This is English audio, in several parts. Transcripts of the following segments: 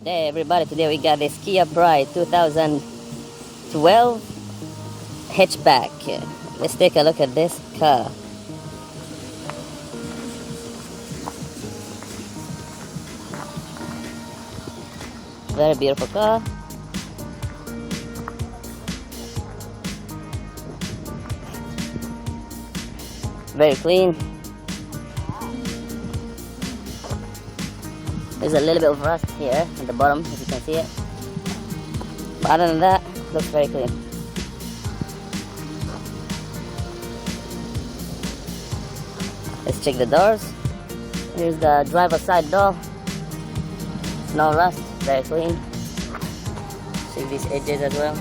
Hey everybody, today we got this Kia Pride 2012 hatchback. Let's take a look at this car. Very beautiful car. Very clean. There's a little bit of rust here at the bottom, if you can see it. But other than that, looks very clean. Let's check the doors. Here's the driver's side door. No rust, very clean. See these edges as well.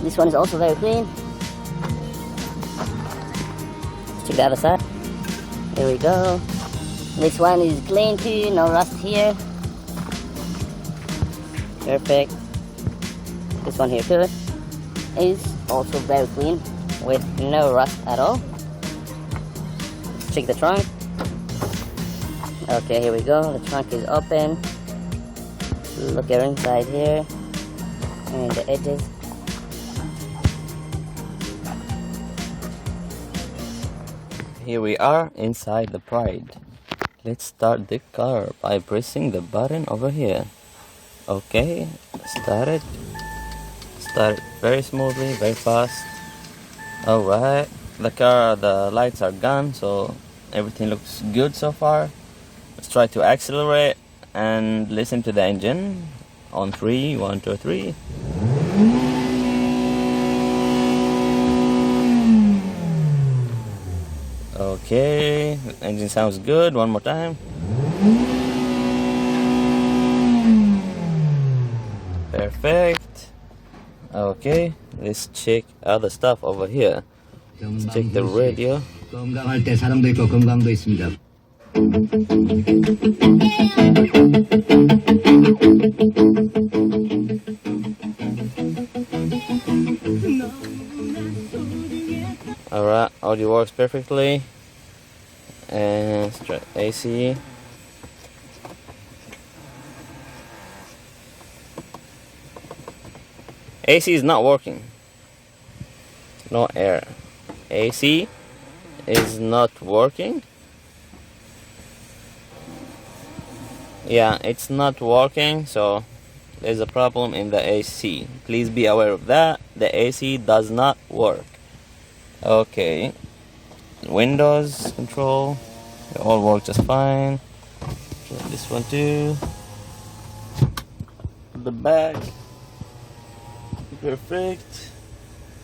This one is also very clean. Check the other side. Here we go. This one is clean too, no rust here. Perfect. This one here too is also very clean with no rust at all. Check the trunk. Okay, here we go. The trunk is open. Look at inside here and the edges. Here we are inside the Pride. Let's start the car by pressing the button over here. Okay, start it. Start it very smoothly, very fast. Alright, the lights are gone, so everything looks good so far. Let's try to accelerate and listen to the engine. On 3, 1, 2, 3. Okay, the engine sounds good. One more time. Perfect. Okay, let's check other stuff over here. Let's check the radio. 건강할 때 사랑도 있고 건강도 있습니다. Alright, audio works perfectly. And AC. AC is not working. No air. AC is not working. Yeah, it's not working, so there's a problem in the AC. Please be aware of that. The AC does not work. Okay, windows control, they all work just fine. This one too. The back, perfect.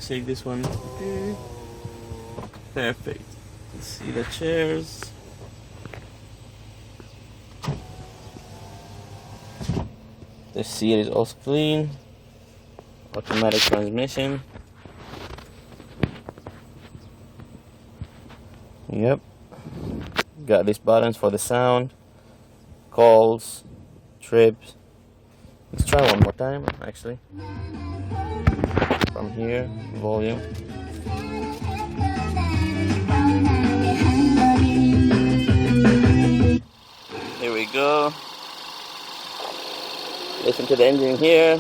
Check this one too. Perfect. Let's see the chairs. The seat is also clean. Automatic transmission. Yep. Got these buttons for the sound, calls, trips. Let's try one more time, actually. From here, volume. Here we go. Listen to the engine here.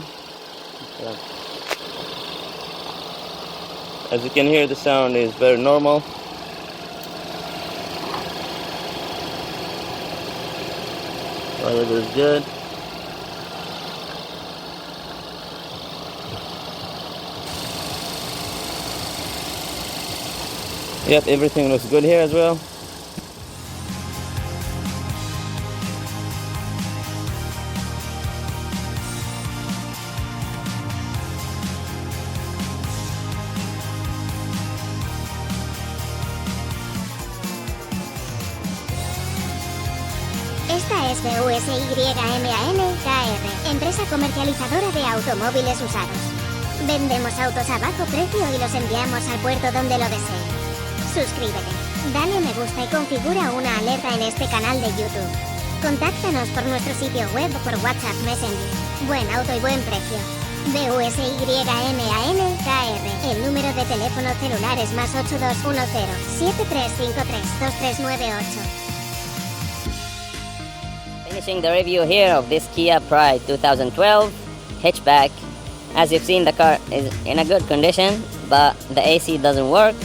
Yeah. As you can hear, the sound is very normal. Weather is good. Yep, everything looks good here as well. Esta es USADOS, empresa comercializadora de automóviles usados. Vendemos autos a bajo precio y los enviamos al puerto donde lo desee. Suscríbete, dale me gusta y configura una alerta en este canal de YouTube. Contáctanos por nuestro sitio web o por WhatsApp Messenger. Buen auto y buen precio. BUSYMANKR, el número de teléfono celular es +8210-7353-2398. Finishing the review here of this Kia Pride 2012 hatchback. As you've seen, the car is in a good condition, but the AC doesn't work.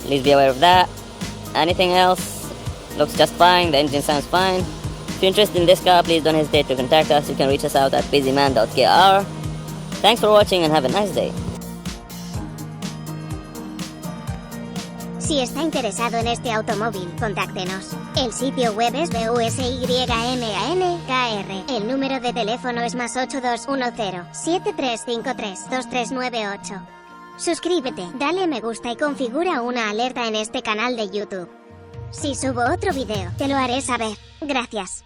Please be aware of that. Anything else looks just fine. The engine sounds fine. If you're interested in this car, please don't hesitate to contact us. You can reach us out at busyman.kr. Thanks for watching and have a nice day. Si está interesado en este automóvil, contáctenos. El sitio web es busyman.kr. El número de teléfono es +8210-7353-2398. Suscríbete, dale me gusta y configura una alerta en este canal de YouTube. Si subo otro video, te lo haré saber. Gracias.